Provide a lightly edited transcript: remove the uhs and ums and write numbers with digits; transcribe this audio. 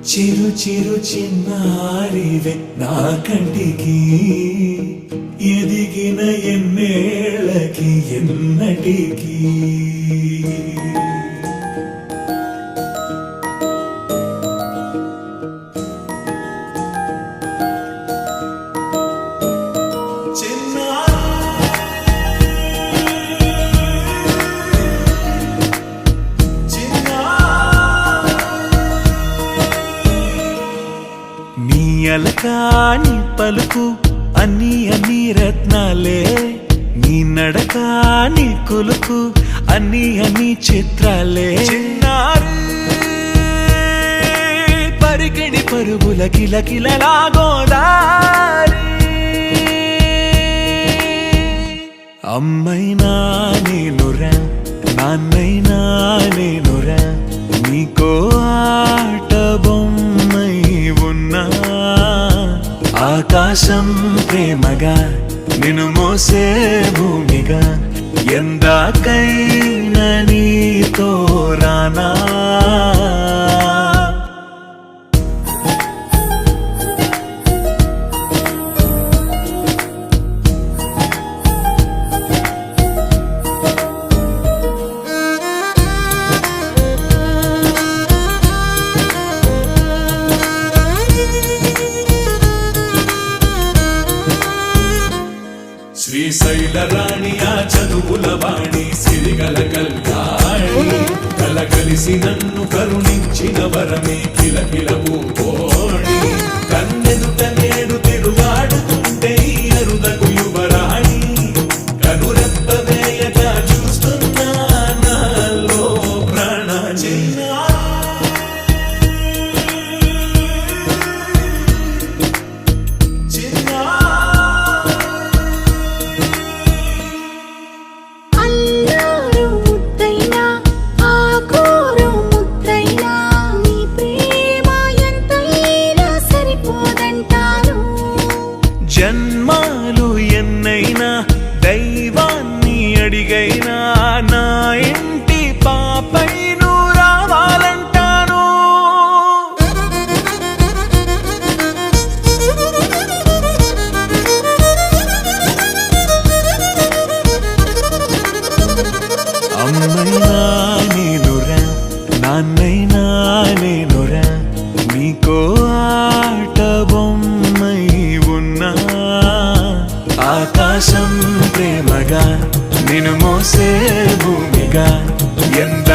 చిరు చిరు చిన్నారివే నా కంటికి ఎదిగిన ఎన్నేళ్ళకి ఎన్నటికి అలకాని పలుకు అన్ని అన్ని రత్నాలే నీ నడకాని కులుకు అన్ని అన్ని చిత్రాలే పరికిణి పరుగుల కిలకిలలాగోదారి అమ్మైనా నేనురా నాన్నైనా నేనురా నీకో ఆట బొమ్మై ఉన్నా ఆకాశం ప్రేమగా నిన్ను మోసే భూమిగా ఎందాకైనా నీతో రానా శ్రీశైల రాణి ఆ చదువుల వాణి సిరిగల కల్యాణి కలగలిసి నన్ను కరుణించిన వరమే కిలకిల పూకోణి కన్నెదుట నేడు తిరుగాడుతుంటే అరుదకు యువరాణి కనురెప్ప వేయగా చూస్తున్నా నాలో ప్రాణ జన్మాలు ఎన్నైనా దైవాన్ని అడిగైనా నా ఇంటి పాపై నువ్వు రావాలంటాను అమ్మైనా నేనురా నాన్నైనా నేనురా నీకో ఆట బొమ్మై ఉన్నా ఆకాశం ప్రేమగా నిన్ను మోసే భూమిగా ఎంత